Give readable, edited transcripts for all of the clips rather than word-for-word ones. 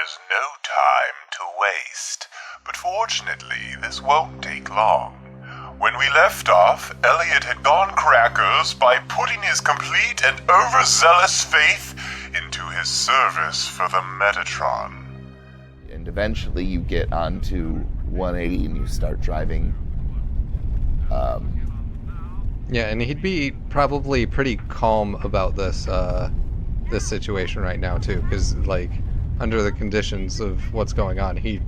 There's no time to waste, but fortunately this won't take long. When we left off, Elliot had gone crackers by putting his complete and overzealous faith into his service for the Metatron. And eventually you get onto 180 and you start driving. Yeah, and he'd be probably pretty calm about this this situation right now too, because like under the conditions of what's going on, he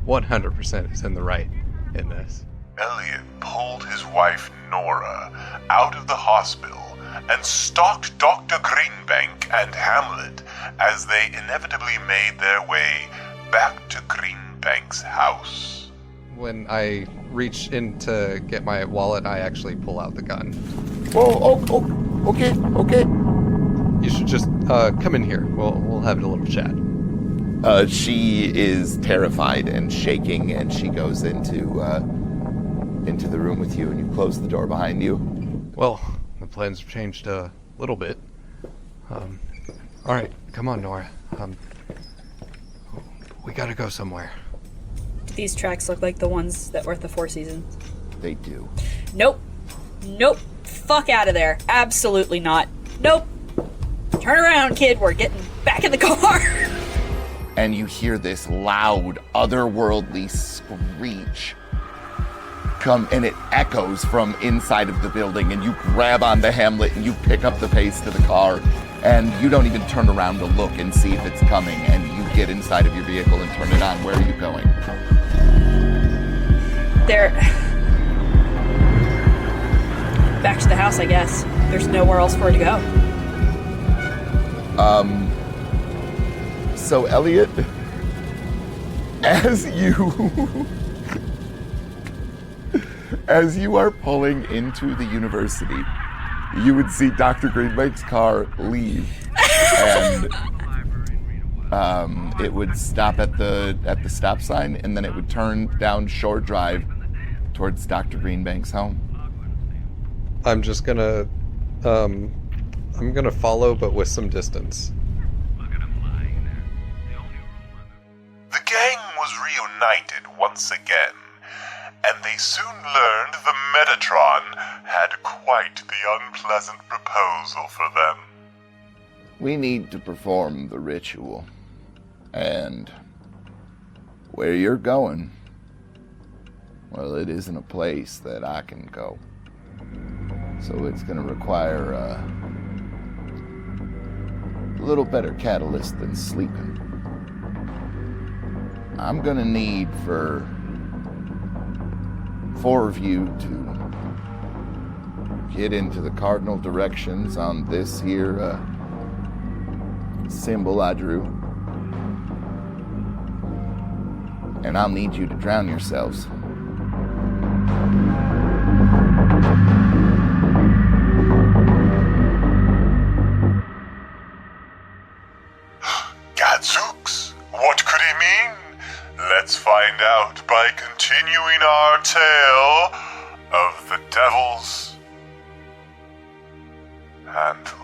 100% is in the right in this. Elliot pulled his wife Nora out of the hospital and stalked Dr. Greenbank and Hamlet as they inevitably made their way back to Greenbank's house. When I reach in to get my wallet, I actually pull out the gun. Okay. You should just come in here. We'll have a little chat. She is terrified and shaking, and she goes into the room with you, and you close the door behind you. Well, the plans have changed a little bit. All right, come on, Nora. We gotta go somewhere. Do these tracks look like the ones that were at the Four Seasons? They do. Nope. Fuck out of there. Absolutely not. Nope. Turn around, kid. We're getting back in the car. And you hear this loud, otherworldly screech come, and it echoes from inside of the building, and you grab onto Hamlet and you pick up the pace to the car, and you don't even turn around to look and see if it's coming, and you get inside of your vehicle and turn it on. Where are you going? Back to the house, I guess. There's nowhere else for her to go. So Elliot, as you are pulling into the university, you would see Dr. Greenbank's car leave, and it would stop at the stop sign, and then it would turn down Shore Drive towards Dr. Greenbank's home. I'm just gonna follow, but with some distance. The gang was reunited once again, and they soon learned the Metatron had quite the unpleasant proposal for them. We need to perform the ritual, and where you're going, well, it isn't a place that I can go. So it's going to require a little better catalyst than sleeping. I'm going to need for 4 of you to get into the cardinal directions on this here symbol I drew. And I'll need you to drown yourselves. Gadzooks, what could he mean? Let's find out by continuing our tale of the Devil's Antlers.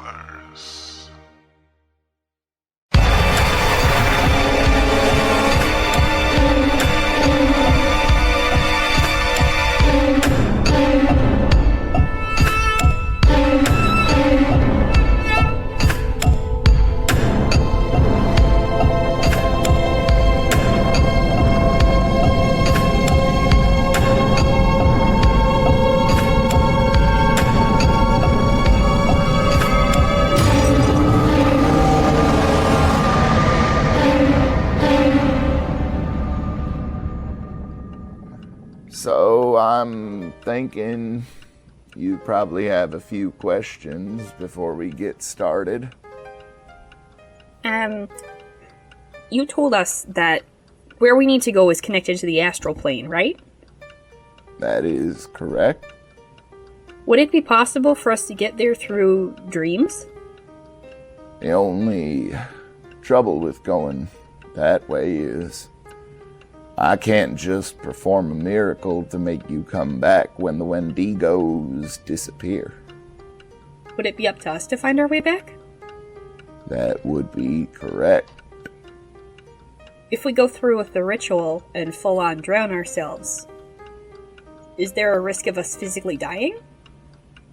So I'm thinking you probably have a few questions before we get started. You told us that where we need to go is connected to the astral plane, right? That is correct. Would it be possible for us to get there through dreams? The only trouble with going that way is I can't just perform a miracle to make you come back when the Wendigos disappear. Would it be up to us to find our way back? That would be correct. if we go through with the ritual and full-on drown ourselves, is there a risk of us physically dying?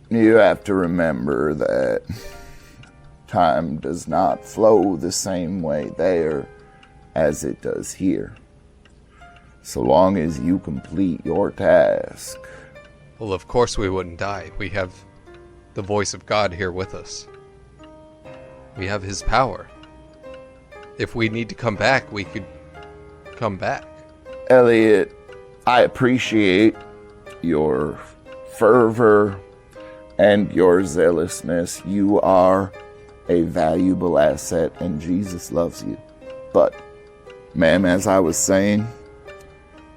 You have to remember that time does not flow the same way there as it does here. So long as you complete your task. Well, of course we wouldn't die. We have the voice of God here with us. We have his power. If we need to come back, we could come back. Elliot, I appreciate your fervor and your zealousness. You are a valuable asset, and Jesus loves you. But, ma'am, as I was saying,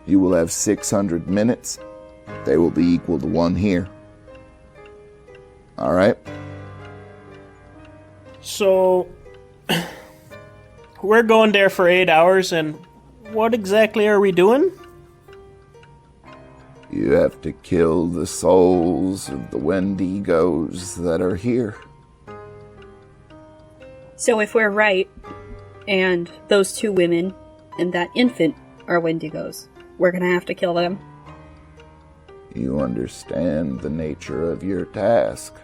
you will have 600 minutes. They will be equal to 1 here. All right? So, we're going there for 8 hours, and what exactly are we doing? You have to kill the souls of the Wendigos that are here. So if we're right, and those 2 women and that infant are Wendigos, we're gonna have to kill them. You understand the nature of your task.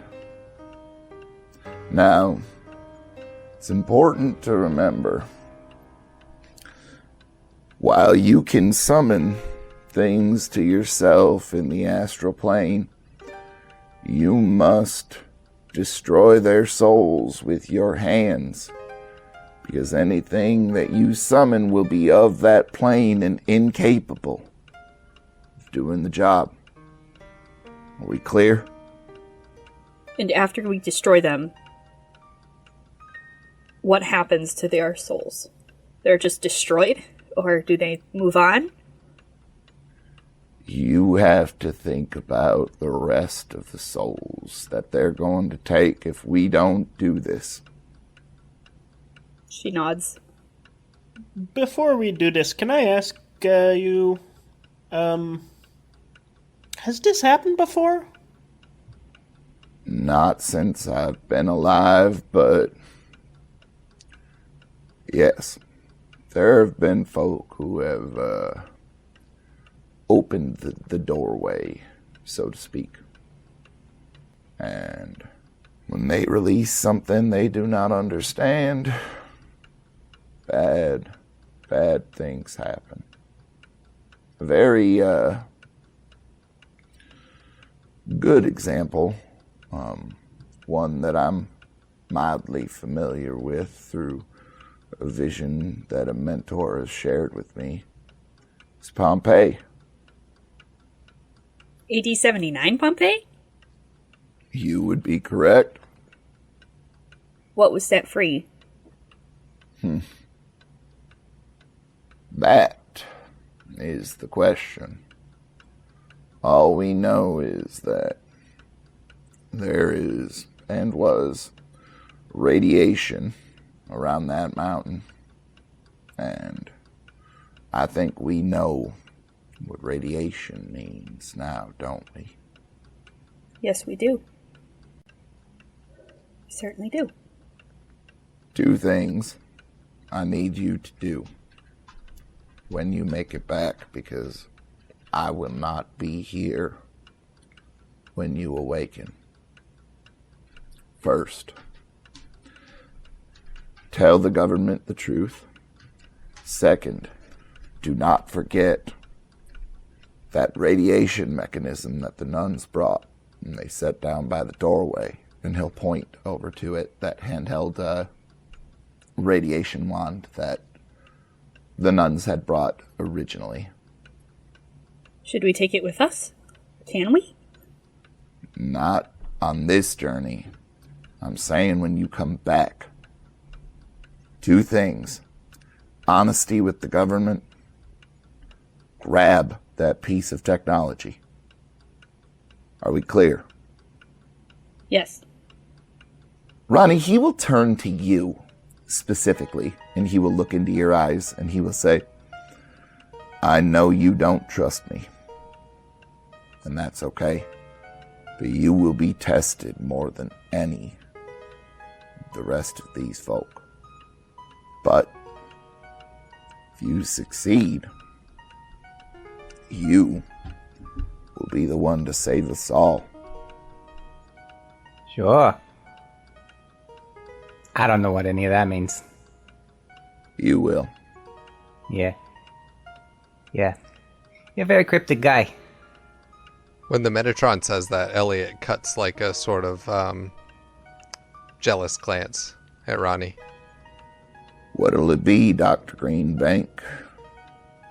Now, it's important to remember, while you can summon things to yourself in the astral plane, you must destroy their souls with your hands, because anything that you summon will be of that plane and incapable of doing the job. Are we clear? And after we destroy them, what happens to their souls? They're just destroyed? Or do they move on? You have to think about the rest of the souls that they're going to take if we don't do this. She nods. Before we do this, can I ask you, has this happened before? Not since I've been alive, but yes, there have been folk who have opened the doorway, so to speak. And when they release something they do not understand, bad things happen. A very good example, one that I'm mildly familiar with through a vision that a mentor has shared with me, is Pompeii. AD 79 Pompeii? You would be correct. What was set free? That is the question. All we know is that there is and was radiation around that mountain, and I think we know what radiation means now, don't we? Yes, we do. We certainly do. 2 things I need you to do when you make it back, because I will not be here when you awaken. First, tell the government the truth. Second, do not forget that radiation mechanism that the nuns brought and they set down by the doorway. And he'll point over to it, that handheld radiation wand that the nuns had brought originally. Should we take it with us? Can we? Not on this journey. I'm saying when you come back. 2 things. Honesty with the government. Grab that piece of technology. Are we clear? Yes. Ronnie, he will turn to you specifically, and he will look into your eyes, and he will say, I know you don't trust me. And that's okay. But you will be tested more than any of the rest of these folk. But if you succeed, you will be the one to save us all. Sure. I don't know what any of that means. You will. Yeah. Yeah. You're a very cryptic guy. When the Metatron says that, Elliot cuts like a sort of jealous glance at Ronnie. What'll it be, Dr. Greenbank?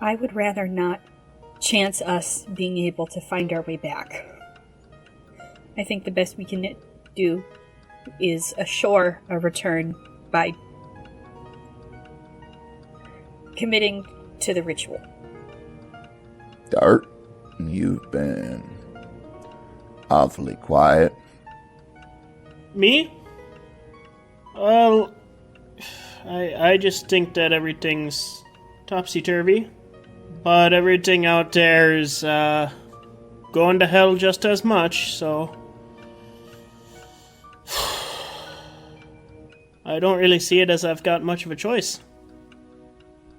I would rather not chance us being able to find our way back. I think the best we can do is assure a return by committing to the ritual. Dart, you've been awfully quiet. Me? Well, I just think that everything's topsy-turvy. But everything out there is going to hell just as much, so... I don't really see it as I've got much of a choice.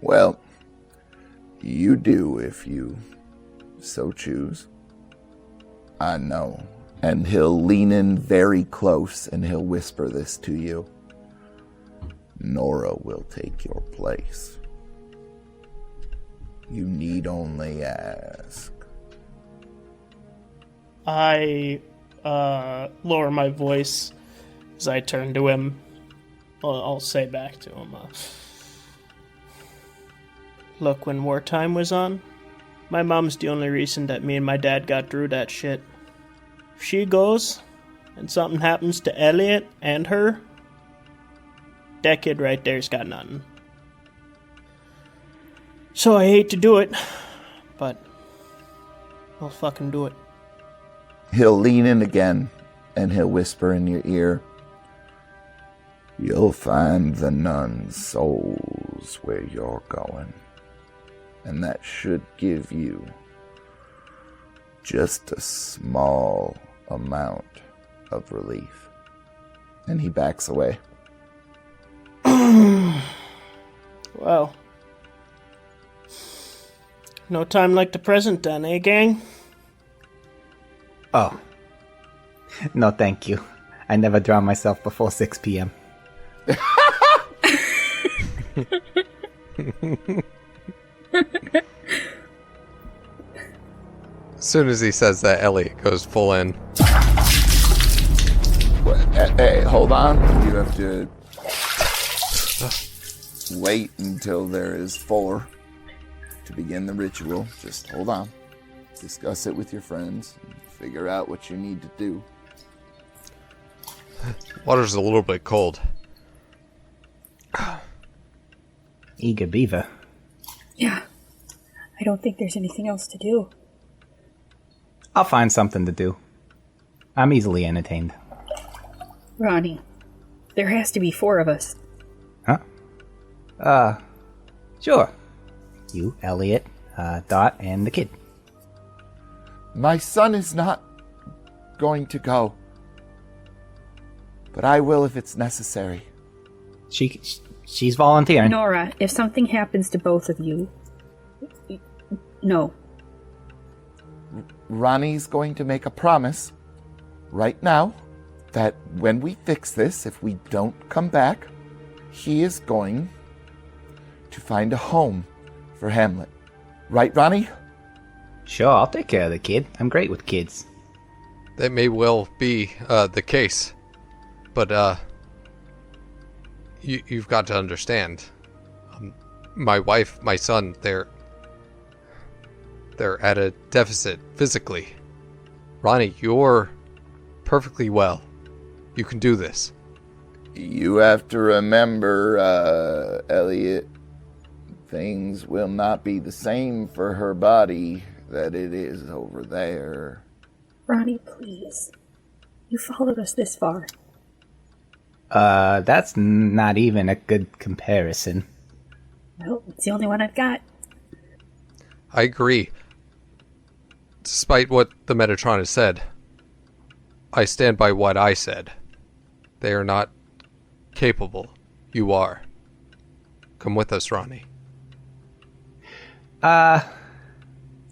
Well, you do if you so choose. I know. And he'll lean in very close and he'll whisper this to you. Nora will take your place. You need only ask. I lower my voice as I turn to him. I'll say back to him, look, when wartime was on, my mom's the only reason that me and my dad got through that shit. If she goes, and something happens to Elliot and her, that kid right there's got nothing. So I hate to do it, but I'll fucking do it. He'll lean in again, and he'll whisper in your ear, you'll find the nuns' souls where you're going. And that should give you just a small amount of relief. And he backs away. Well, no time like the present then, eh, gang? Oh. No, thank you. I never drown myself before 6 p.m. As soon as he says that, Elliot goes full in. Hey, hold on. You have to wait until there is 4 to begin the ritual. Just hold on. Discuss it with your friends. And figure out what you need to do. Water's a little bit cold. Eager beaver. Yeah. I don't think there's anything else to do. I'll find something to do. I'm easily entertained. Ronnie, there has to be 4 of us. Huh? Sure. You, Elliot, Dot, and the kid. My son is not going to go. But I will if it's necessary. She's volunteering. Nora, if something happens to both of you... No. Ronnie's going to make a promise right now that when we fix this, if we don't come back, he is going to find a home for Hamlet. Right, Ronnie? Sure, I'll take care of the kid. I'm great with kids. That may well be the case. But you've got to understand. My wife, my son, they're at a deficit physically. Ronnie, you're perfectly well. You can do this. You have to remember, Elliot, things will not be the same for her body that it is over there. Ronnie, please. You followed us this far. That's not even a good comparison. Well, it's the only one I've got. I agree. Despite what the Metatron has said, I stand by what I said. They are not capable. You are. Come with us, Ronnie. I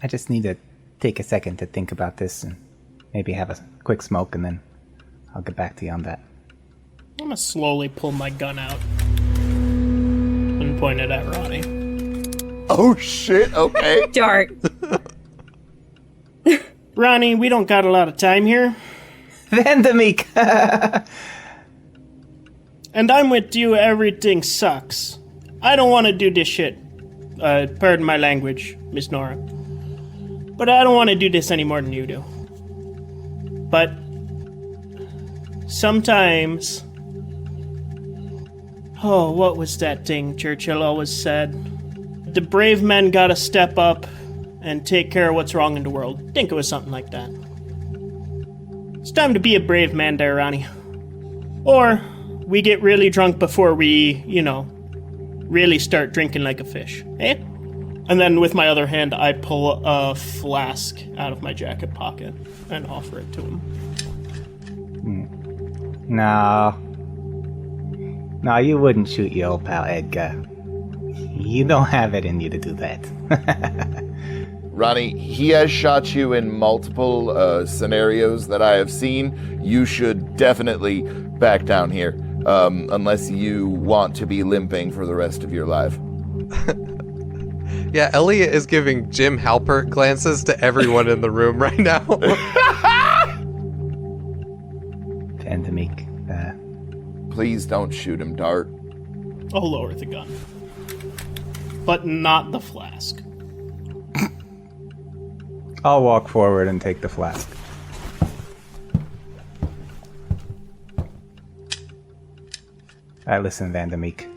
just need to take a second to think about this and maybe have a quick smoke, and then I'll get back to you on that. I'm gonna slowly pull my gun out and point it at Ronnie. Oh shit, okay. Dart. Ronnie, we don't got a lot of time here. Vandermeek! And I'm with you, everything sucks. I don't want to do this shit. Pardon my language, Miss Nora. But I don't want to do this any more than you do. But sometimes... Oh, what was that thing Churchill always said? The brave men gotta step up and take care of what's wrong in the world. I think it was something like that. It's time to be a brave man there, Ronnie. Or we get really drunk before we, really start drinking like a fish, eh? And then with my other hand, I pull a flask out of my jacket pocket and offer it to him. No, you wouldn't shoot your old pal Edgar. You don't have it in you to do that. Ronnie, he has shot you in multiple scenarios that I have seen. You should definitely back down here, unless you want to be limping for the rest of your life. Yeah, Elliot is giving Jim Halpert glances to everyone in the room right now. Vandermeek, Please don't shoot him, Dart. I'll lower the gun. But not the flask. I'll walk forward and take the flask. Alright, listen, Vandermeek.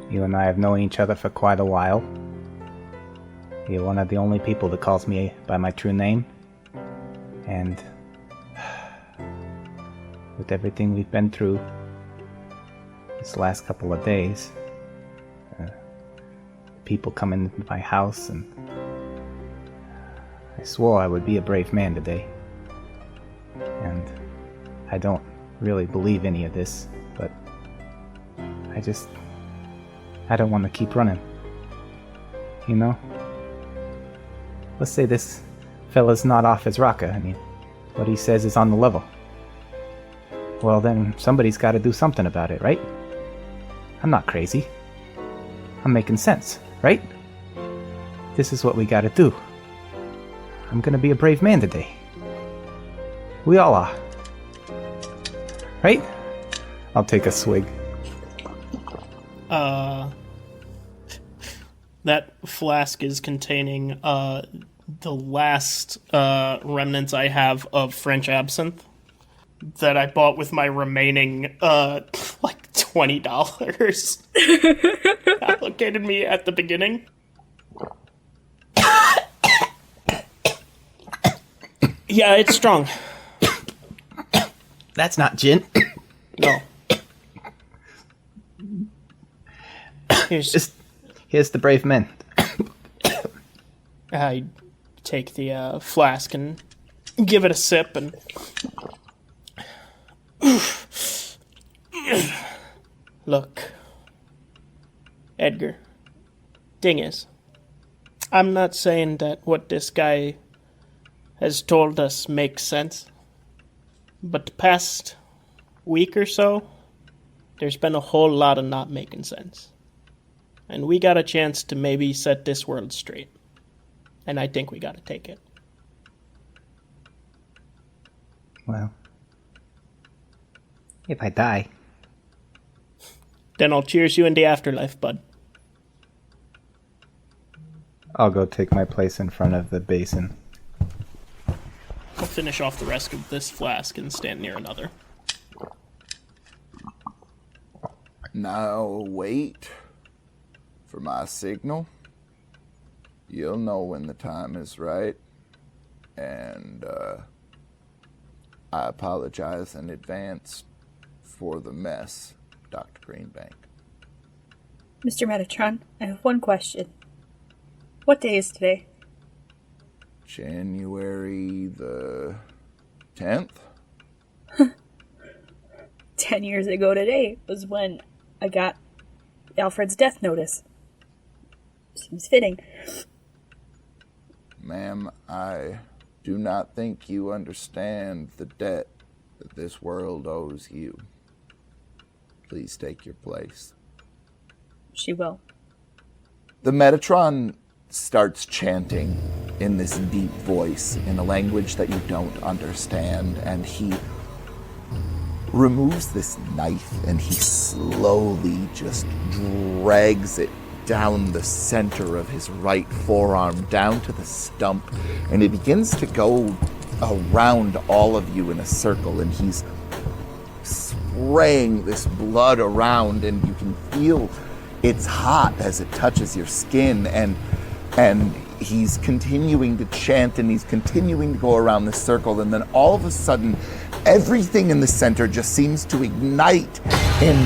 You and I have known each other for quite a while. You're one of the only people that calls me by my true name. And with everything we've been through this last couple of days, people come into my house, and I swore I would be a brave man today. And I don't really believe any of this, but I don't want to keep running. You know? Let's say this fella's not off his rocker. I mean, what he says is on the level. Well, then somebody's got to do something about it, right? I'm not crazy. I'm making sense, right? This is what we got to do. I'm gonna be a brave man today. We all are. Right? I'll take a swig. That flask is containing the last remnants I have of French absinthe that I bought with my remaining $20 allocated me at the beginning. Yeah, it's strong. That's not gin. No. Here's the brave men. I take the flask and give it a sip and... Look, Edgar, thing is, I'm not saying that what this guy has told us makes sense, but the past week or so, there's been a whole lot of not making sense. And we got a chance to maybe set this world straight. And I think we gotta take it. Well, if I die, Then I'll cheers you in the afterlife, bud. I'll go take my place in front of the basin. I'll finish off the rest of this flask and stand near another. Now wait for my signal. You'll know when the time is right. And I apologize in advance for the mess, Dr. Greenbank. Mr. Metatron, I have one question. What day is today? January the 10th? 10 years ago today was when I got Alfred's death notice. Seems fitting. Ma'am, I do not think you understand the debt that this world owes you. Please take your place. She will. The Metatron starts chanting in this deep voice in a language that you don't understand, and he removes this knife and he slowly just drags it down the center of his right forearm, down to the stump, and it begins to go around all of you in a circle, and he's spraying this blood around, and you can feel it's hot as it touches your skin, and he's continuing to chant, and he's continuing to go around this circle, and then all of a sudden, everything in the center just seems to ignite in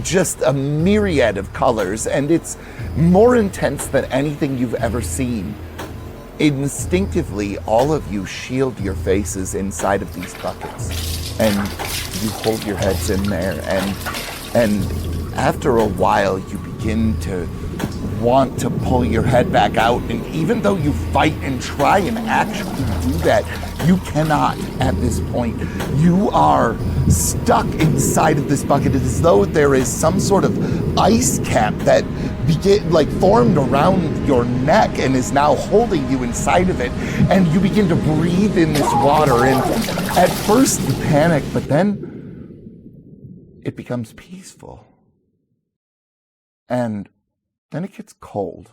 just a myriad of colors, and it's more intense than anything you've ever seen. Instinctively, all of you shield your faces inside of these buckets, and you hold your heads in there, and after a while, you begin to want to pull your head back out, and even though you fight and try and actually do that, you cannot at this point. You are stuck inside of this bucket. It is as though there is some sort of ice cap that formed around your neck and is now holding you inside of it, and you begin to breathe in this water, and at first you panic, but then it becomes peaceful. And then it gets cold.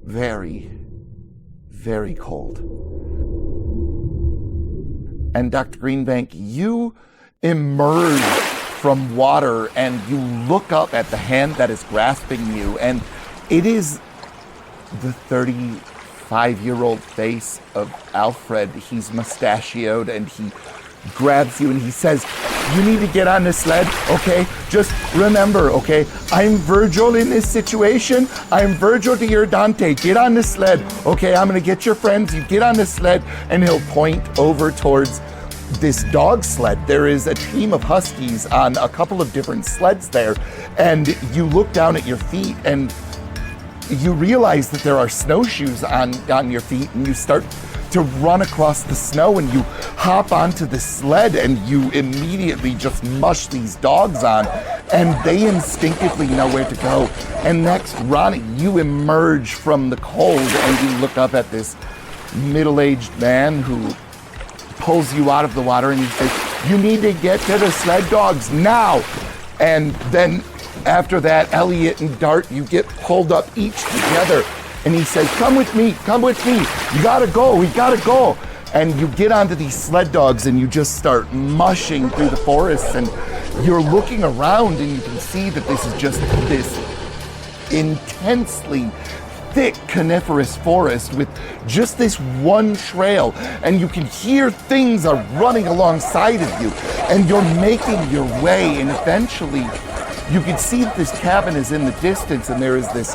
Very, very cold. And Dr. Greenbank, you emerge from water and you look up at the hand that is grasping you, and it is the 35-year-old face of Alfred. He's mustachioed, and he grabs you and he says, "You need to get on the sled, okay? Just remember, okay? I'm Virgil in this situation. I'm Virgil to your Dante. Get on the sled, okay? I'm gonna get your friends. You get on the sled," and he'll point over towards this dog sled. There is a team of huskies on a couple of different sleds there, and you look down at your feet and you realize that there are snowshoes on your feet, and you start to run across the snow, and you hop onto the sled, and you immediately just mush these dogs on, and they instinctively know where to go. And next, Ronnie, you emerge from the cold, and you look up at this middle-aged man who pulls you out of the water, and he says, "You need to get to the sled dogs now." And then after that, Elliot and Dart, you get pulled up each together. And he says, come with me. You gotta go, we gotta go. And you get onto these sled dogs and you just start mushing through the forest, and you're looking around and you can see that this is just this intensely thick coniferous forest with just this one trail, and you can hear things are running alongside of you, and you're making your way, and eventually you can see that this cabin is in the distance, and there is this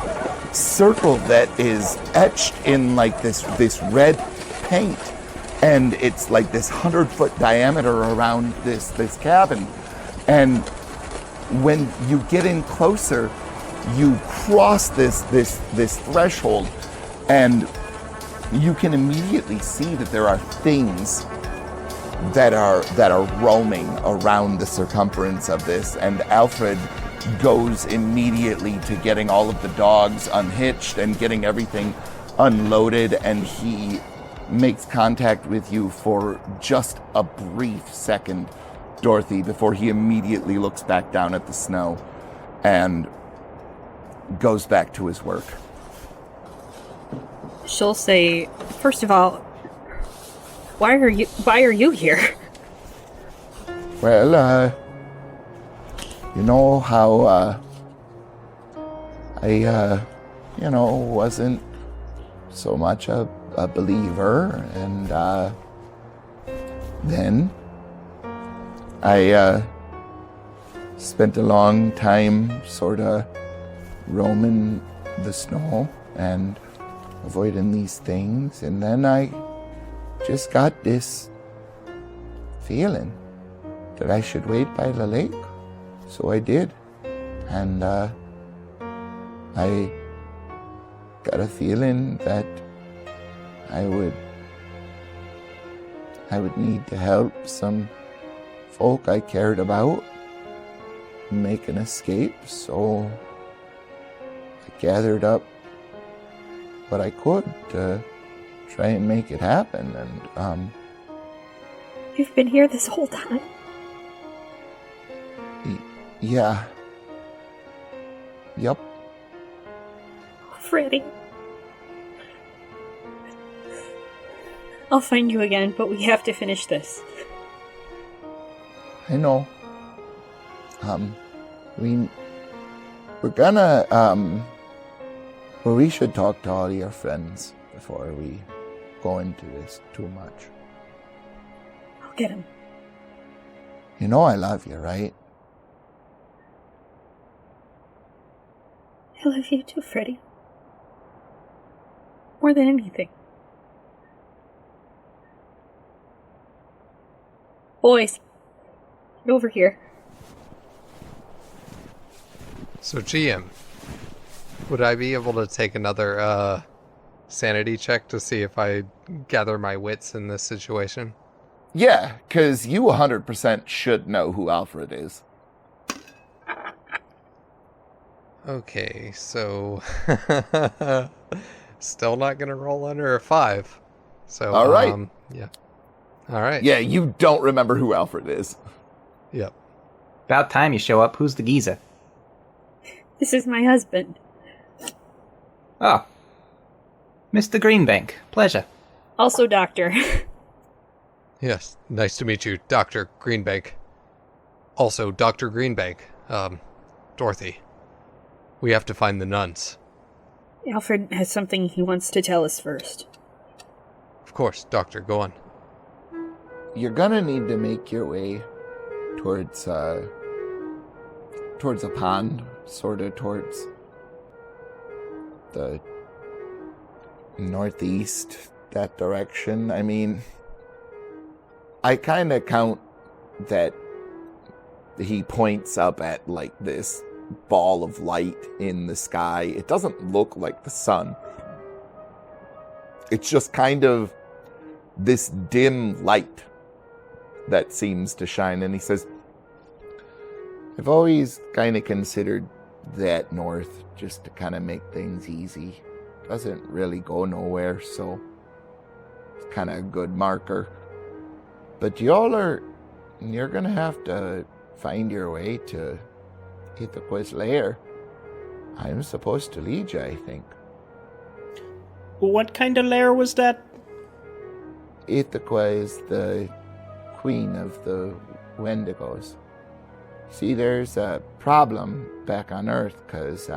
circle that is etched in like this red paint, and it's like this 100-foot diameter around this cabin. And when you get in closer, you cross this threshold, and you can immediately see that there are things that are roaming around the circumference of this. And Alfred goes immediately to getting all of the dogs unhitched and getting everything unloaded, and he makes contact with you for just a brief second, Dorothy, before he immediately looks back down at the snow and goes back to his work. She'll say, first of all, why are you here? Well, you know how, I wasn't so much a believer, and, then I, spent a long time sorta roaming the snow and avoiding these things, and then I just got this feeling that I should wait by the lake. So I did, and I got a feeling that I would need to help some folk I cared about make an escape, so I gathered up what I could to try and make it happen, and You've been here this whole time? yeah. Yup. Freddy. I'll find you again, but we have to finish this. I know. We're gonna, well, we should talk to all your friends before we go into this too much. I'll get him. You know I love you, right? I love you too, Freddy. More than anything. Boys, get over here. So GM, would I be able to take another sanity check to see if I gather my wits in this situation? Yeah, because you 100% should know who Alfred is. Okay, so still not gonna roll under a 5. So all right. Yeah. All right. Yeah, you don't remember who Alfred is. Yep. About time you show up. Who's the geezer? This is my husband. Oh. Mr. Greenbank. Pleasure. Also, Doctor. Yes. Nice to meet you, Dr. Greenbank. Also, Dr. Greenbank. Dorothy. We have to find the nuns. Alfred has something he wants to tell us first. Of course, Doctor. Go on. You're gonna need to make your way towards a pond, sort of towards the northeast, that direction. I mean, I kind of count that he points up at, like, this ball of light in the sky. It doesn't look like the sun. It's just kind of this dim light that seems to shine. And he says, I've always kind of considered that north just to kind of make things easy. Doesn't really go nowhere, so it's kind of a good marker. But you're gonna have to find your way to Ithaqua's lair. I'm supposed to lead you, I think. What kind of lair was that? Ithaqua is the queen of the Wendigos. See, there's a problem back on Earth because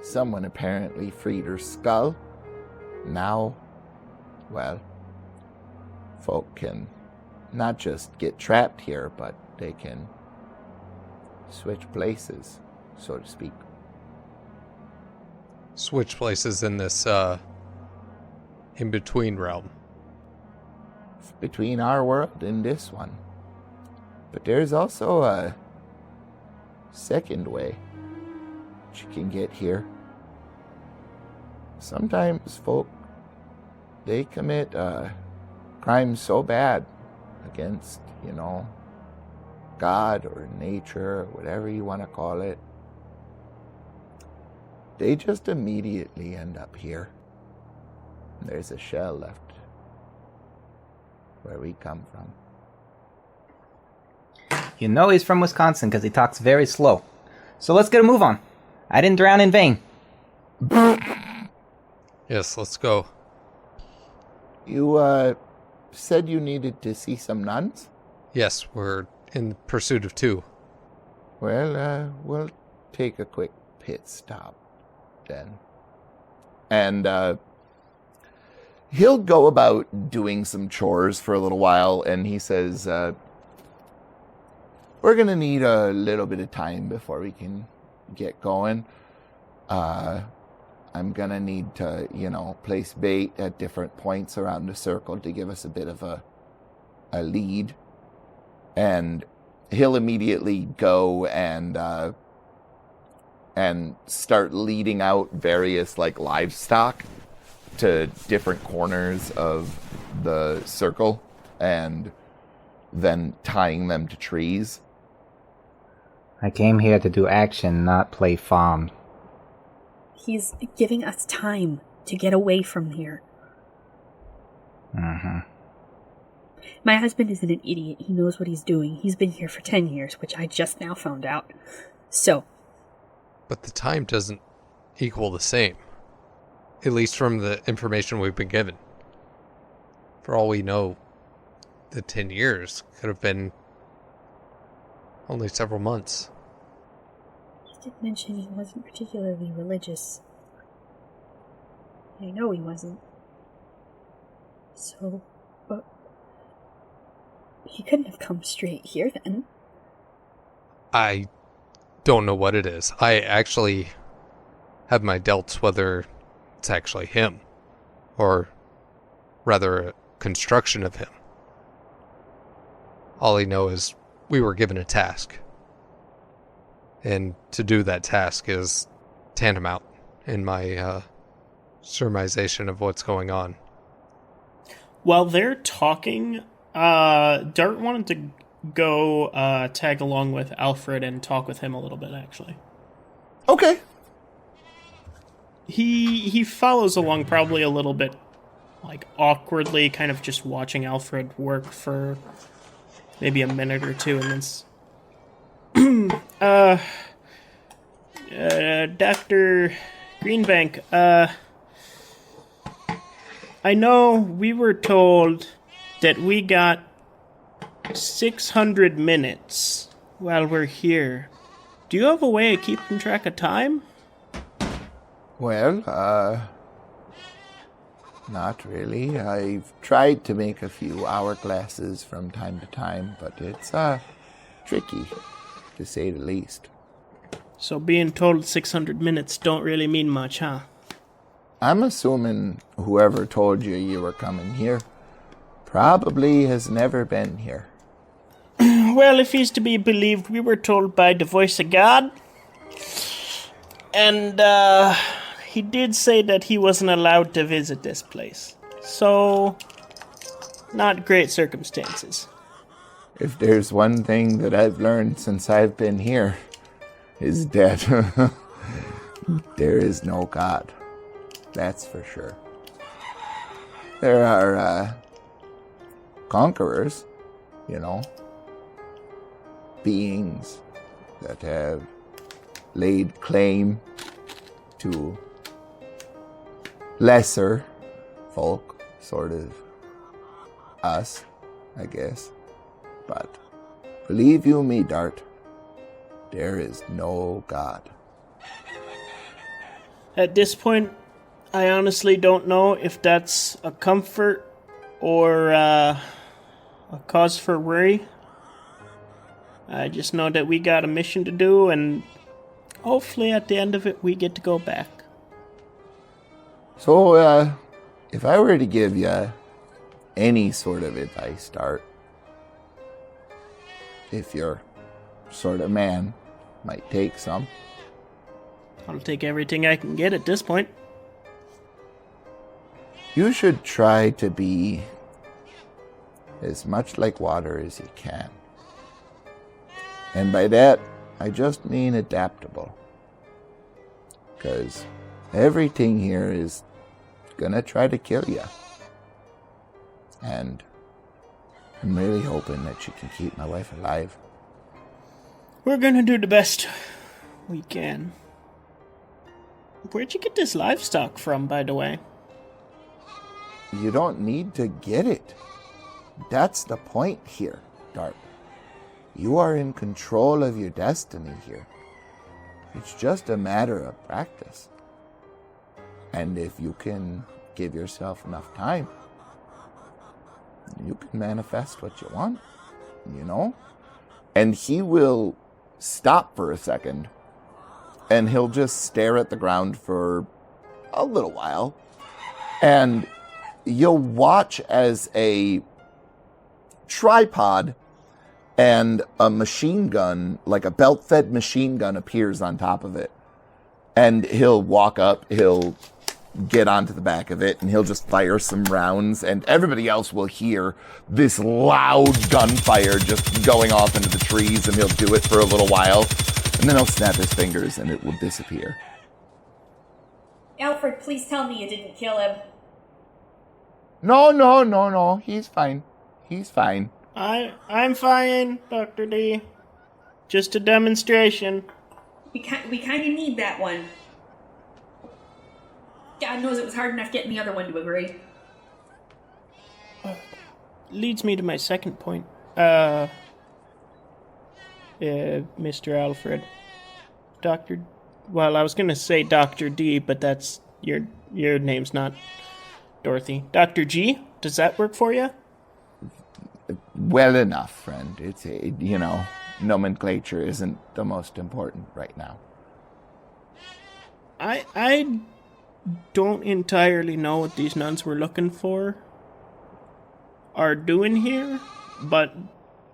someone apparently freed her skull. Now, well, folk can not just get trapped here, but they can switch places, so to speak. Switch places in this in-between realm. Between our world and this one. But there's also a second way that you can get here. Sometimes folk, they commit crimes so bad against, God or nature or whatever you want to call it. They just immediately end up here. There's a shell left where we come from. You know he's from Wisconsin because he talks very slow. So let's get a move on. I didn't drown in vain. Yes, let's go. You, said you needed to see some nuns? Yes, we're in pursuit of 2. Well, we'll take a quick pit stop then. And, he'll go about doing some chores for a little while, and he says, we're gonna need a little bit of time before we can get going. I'm gonna need to, place bait at different points around the circle to give us a bit of a lead. And he'll immediately go and start leading out various, livestock to different corners of the circle and then tying them to trees. I came here to do action, not play farm. He's giving us time to get away from here. Mm-hmm. My husband isn't an idiot. He knows what he's doing. He's been here for 10 years, which I just now found out. So. But the time doesn't equal the same. At least from the information we've been given. For all we know, the 10 years could have been only several months. He did mention he wasn't particularly religious. I know he wasn't. So, but he couldn't have come straight here then. I don't know what it is. I actually have my doubts whether it's actually him, or rather a construction of him. All I know is we were given a task, and to do that task is tantamount in my surmisation of what's going on. While they're talking, Dart wanted to go tag along with Alfred and talk with him a little bit, actually. Okay. He follows along probably a little bit, like, awkwardly, kind of just watching Alfred work for maybe a minute or two, and then Dr. Greenbank, I know we were told that we got 600 minutes while we're here. Do you have a way of keeping track of time? Well, not really. I've tried to make a few hourglasses from time to time, but it's, tricky, to say the least. So being told 600 minutes don't really mean much, huh? I'm assuming whoever told you were coming here probably has never been here. Well, if he's to be believed, we were told by the voice of God. And, he did say that he wasn't allowed to visit this place. So, not great circumstances. If there's one thing that I've learned since I've been here, is that there is no God. That's for sure. There are, conquerors, you know, beings that have laid claim to lesser folk, sort of us, I guess. But believe you me, Dart, there is no God. At this point, I honestly don't know if that's a comfort or a cause for worry. I just know that we got a mission to do, and hopefully at the end of it we get to go back. So, if I were to give you any sort of advice, Dart, if you're sort of man, might take some. I'll take everything I can get at this point. You should try to be as much like water as you can. And by that, I just mean adaptable. Because everything here is gonna try to kill you. And I'm really hoping that you can keep my wife alive. We're gonna do the best we can. Where'd you get this livestock from, by the way? You don't need to get it. That's the point here, Dart. You are in control of your destiny here. It's just a matter of practice. And if you can give yourself enough time, you can manifest what you want, you know? And he will stop for a second, and he'll just stare at the ground for a little while. And you'll watch as a tripod and a machine gun, like a belt-fed machine gun, appears on top of it. And he'll walk up, he'll get onto the back of it, and he'll just fire some rounds, and everybody else will hear this loud gunfire just going off into the trees, and he'll do it for a little while, and then he'll snap his fingers, and it will disappear. Alfred, please tell me you didn't kill him. No. He's fine. He's fine. I'm fine, Dr. D. Just a demonstration. We kind of need that one. God knows it was hard enough getting the other one to agree. Leads me to my second point. Mr. Alfred. Well, I was gonna say Dr. D, but that's... Your name's not Dorothy. Dr. G? Does that work for you? Well enough, friend. It's, nomenclature isn't the most important right now. I don't entirely know what these nuns were looking for or doing here, but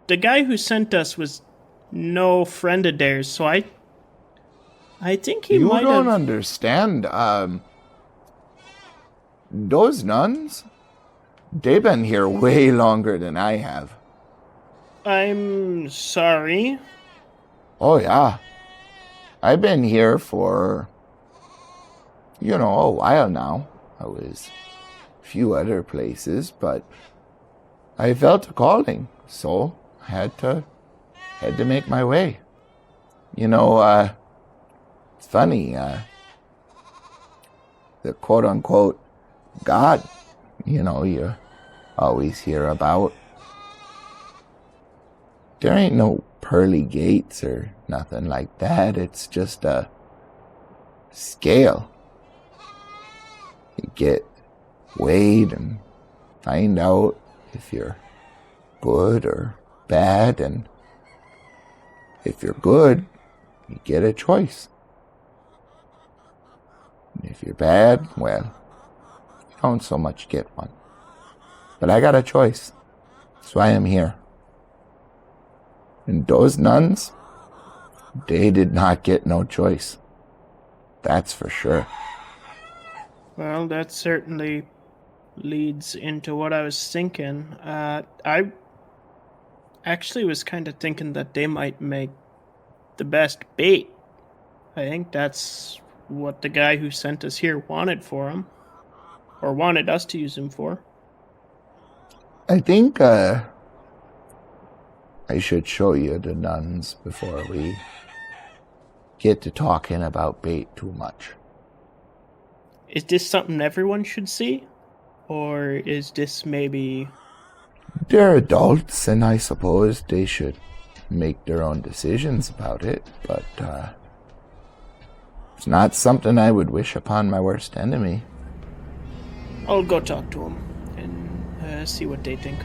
the guy who sent us was no friend of theirs, so I think he might have... You don't understand. Those nuns, they've been here way longer than I have. I'm sorry. Oh, yeah. I've been here for, a while now. I was a few other places, but I felt a calling, so I had to make my way. It's funny, the quote-unquote God, you always hear about. There ain't no pearly gates or nothing like that. It's just a scale. You get weighed and find out if you're good or bad, and if you're good, you get a choice. And if you're bad, well, you don't so much get one. But I got a choice. That's why I'm here. And those nuns, they did not get no choice. That's for sure. Well, that certainly leads into what I was thinking. I actually was kind of thinking that they might make the best bait. I think that's what the guy who sent us here wanted for him. Or wanted us to use him for. I think, I should show you the nuns before we get to talking about bait too much. Is this something everyone should see? Or is this maybe... They're adults, and I suppose they should make their own decisions about it, but, it's not something I would wish upon my worst enemy. I'll go talk to them and see what they think.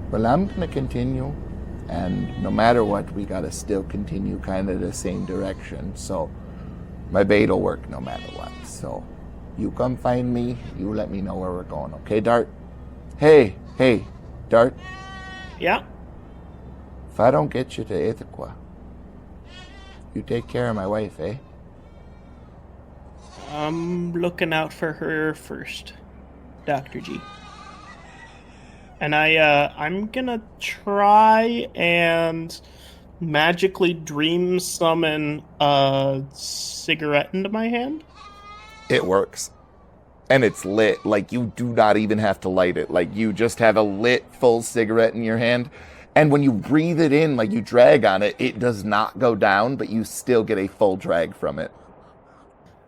Well, I'm gonna continue, and no matter what, we gotta still continue kind of the same direction, so my bait'll work no matter what. So you come find me, you let me know where we're going, okay, Dart? Hey, Dart. Yeah? If I don't get you to Ithaca, you take care of my wife, eh? I'm looking out for her first, Dr. G. And I'm gonna try and magically dream summon a cigarette into my hand. It works. And it's lit. Like, you do not even have to light it. Like, you just have a lit, full cigarette in your hand. And when you breathe it in, like you drag on it, it does not go down, but you still get a full drag from it.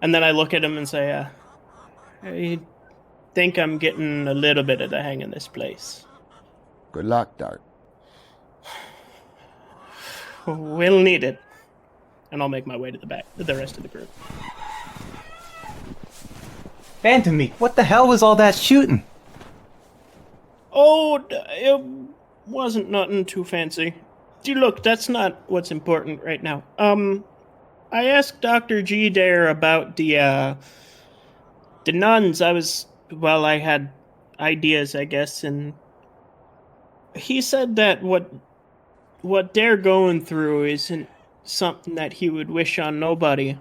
And then I look at him and say, I think I'm getting a little bit of the hang of this place. Good luck, Dart. We'll need it. And I'll make my way to the back with the rest of the group. Phantom Meat, what the hell was all that shooting? Oh, it wasn't nothing too fancy. See, look, that's not what's important right now. I asked Dr. G there about the nuns. I had ideas, I guess, and he said that what they're going through isn't something that he would wish on nobody.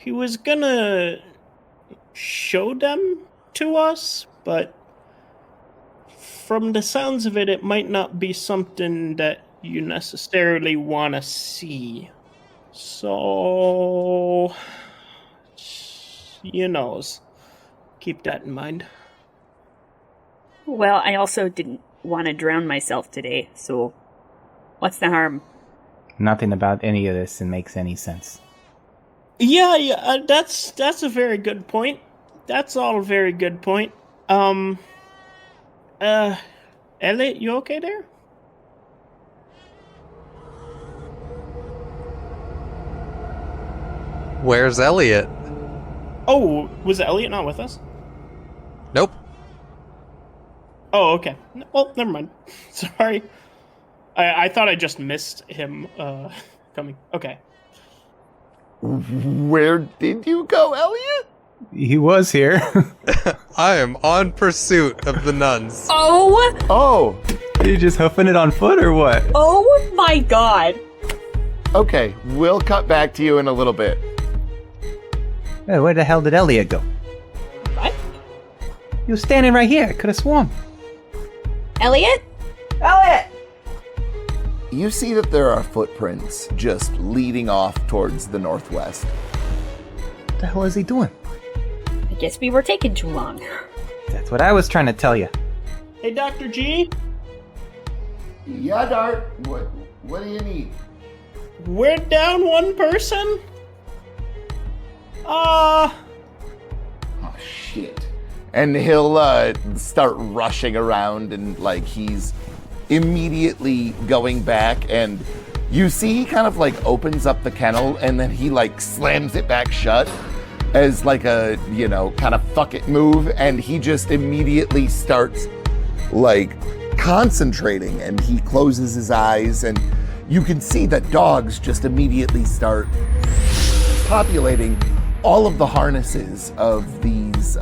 he was gonna show them to us, but from the sounds of it, it might not be something that you necessarily want to see. So, you knows. Keep that in mind. Well, I also didn't want to drown myself today, so what's the harm? Nothing about any of this makes any sense. Yeah, that's a very good point. That's all a very good point. Elliot, you okay there? Where's Elliot? Oh, was Elliot not with us? Nope. Oh, okay. Well, never mind. Sorry. I thought I just missed him coming. Okay. Where did you go, Elliot? He was here. I am on pursuit of the nuns. Oh! Oh, Are you just hoofing it on foot or what? Oh my god! okay. We'll cut back to you in a little bit. Hey, where the hell did Elliot go? What? He was standing right here. I could have sworn. Elliot? Elliot! You see that there are footprints just leading off towards the northwest. What the hell is he doing? I guess we were taking too long. That's what I was trying to tell you. Hey, Dr. G? Yeah, Dart. What do you need? We're down one person? Oh, shit. And he'll start rushing around and, like, he's immediately going back, and you see he kind of, like, opens up the kennel, and then he, like, slams it back shut as, like, a, you know, kind of fuck it move, and he just immediately starts, like, concentrating, and he closes his eyes, and you can see that dogs just immediately start populating all of the harnesses of these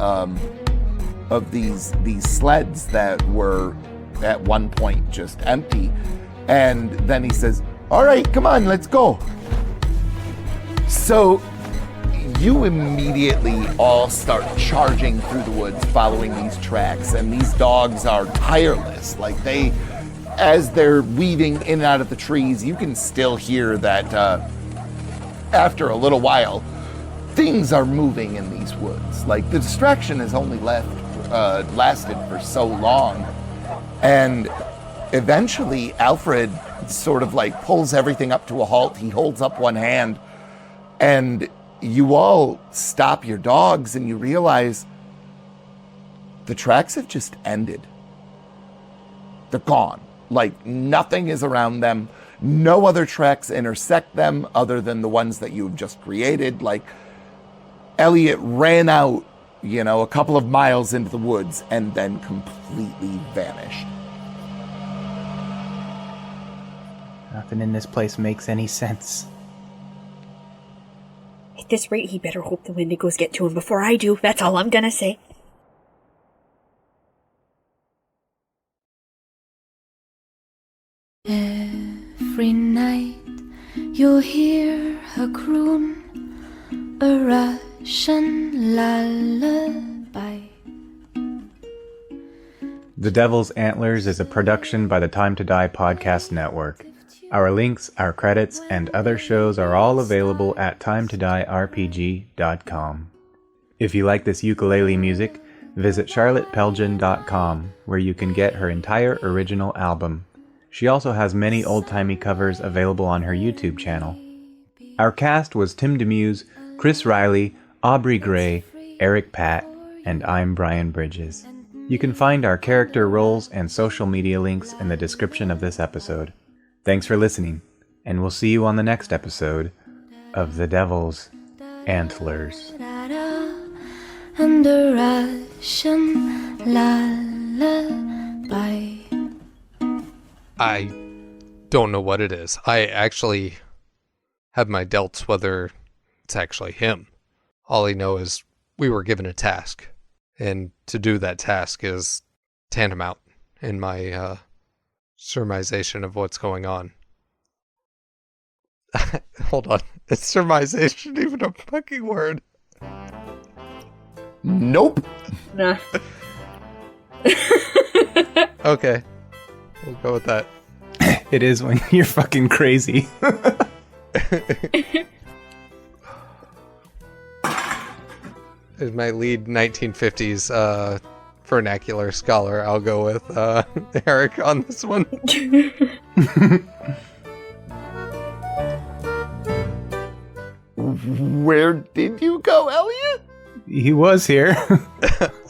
sleds that were at one point just empty. And then he says, all right, come on, let's go. So you immediately all start charging through the woods, following these tracks, and these dogs are tireless. Like, they, as they're weaving in and out of the trees, you can still hear that after a little while, things are moving in these woods. Like, the distraction has only lasted for so long. And eventually, Alfred sort of like pulls everything up to a halt. He holds up one hand, and you all stop your dogs, and you realize the tracks have just ended. They're gone. Like, nothing is around them. No other tracks intersect them other than the ones that you've just created. Like, Elliot ran out, you know, a couple of miles into the woods and then completely vanished. Nothing in this place makes any sense. At this rate, he better hope the Wendigos get to him before I do. That's all I'm gonna say. Every night you'll hear her croon a Russian lullaby. The Devil's Antlers is a production by the Time to Die Podcast Network. Our links, our credits, and other shows are all available at timetodiерpg.com. If you like this ukulele music, visit charlottepelgin.com, where you can get her entire original album. She also has many old-timey covers available on her YouTube channel. Our cast was Tim Demuse, Chris Riley, Aubrey Gray, Eric Patt, and I'm Brian Bridges. You can find our character roles and social media links in the description of this episode. Thanks for listening, and we'll see you on the next episode of The Devil's Antlers. And the Russian lullaby. I don't know what it is. I actually have my doubts whether it's actually him. All I know is we were given a task, and to do that task is tantamount in my surmisation of what's going on. Hold on. Is surmisation even a fucking word? Nope. Nah. Okay. We'll go with that. It is when you're fucking crazy. As my lead 1950s vernacular scholar, I'll go with Eric on this one. Where did you go, Elliot? He was here.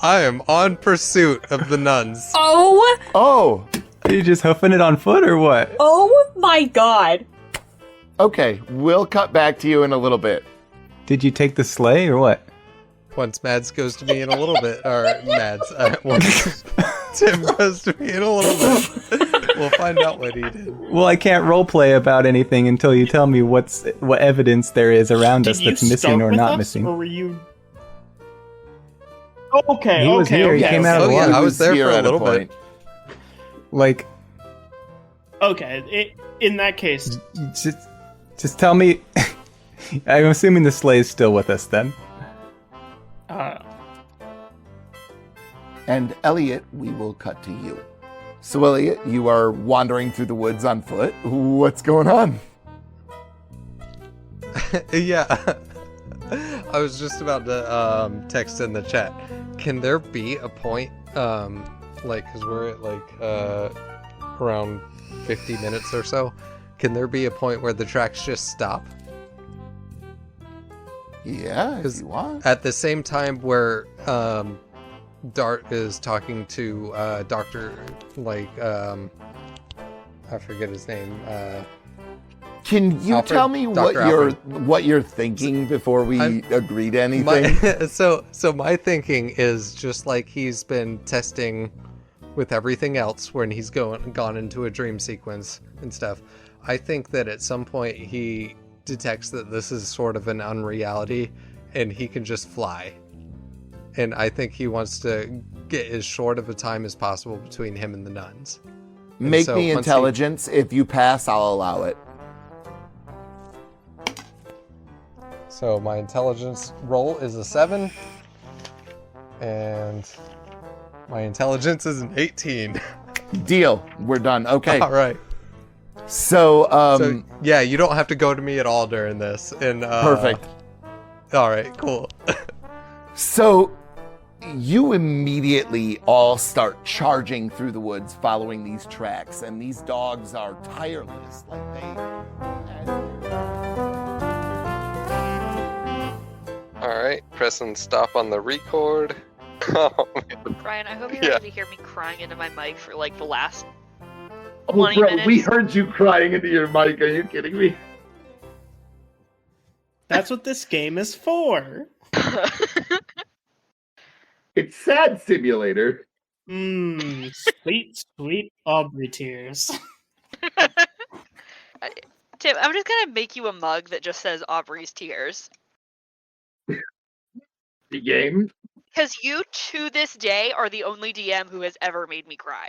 I am on pursuit of the nuns. Oh! Oh, Are you just hoofing it on foot or what? Oh my god! okay. We'll cut back to you in a little bit. Did you take the sleigh or what? Once Mads goes to me in a little bit, or Mads, once Tim goes to me in a little bit, we'll find out what he did. Well, I can't roleplay about anything until you tell me what evidence there is around us that's missing or not missing. Or were you? Okay, He was here, he came out of the water. I was there Here for a at little point. bit. Like, Okay, in that case, just tell me. I'm assuming the sleigh is still with us then. And Elliot, we will cut to you. So, Elliot, you are wandering through the woods on foot. What's going on? Yeah. I was just about to text in the chat. Can there be a point, because we're at around 50 minutes or so, can there be a point where the tracks just stop? Yeah, if you want. At the same time where Dart is talking to Dr. I forget his name. Can you Alfred, tell me Dr. what you're thinking before we agree to anything? So my thinking is just like he's been testing with everything else when he's gone into a dream sequence and stuff. I think that at some point he detects that this is sort of an unreality and he can just fly. And I think he wants to get as short of a time as possible between him and the nuns. And Make so me once intelligence. If you pass, I'll allow it. So my intelligence roll is a 7. And my intelligence is an 18. Deal. We're done. Okay. All right. So, So yeah, you don't have to go to me at all during this. And perfect. All right, cool. So, you immediately all start charging through the woods following these tracks, and these dogs are tireless. Like they. All right, pressing stop on the record. Ryan, I hope you're Yeah. ready to hear me crying into my mic for like the last Oh, 20 bro, minutes. we heard you crying into your mic. Are you kidding me? that's what this game is for. It's Sad Simulator. Sweet, sweet Aubrey tears. Tim, I'm just gonna make you a mug that just says Aubrey's tears. The game? Because you, to this day, are the only DM who has ever made me cry.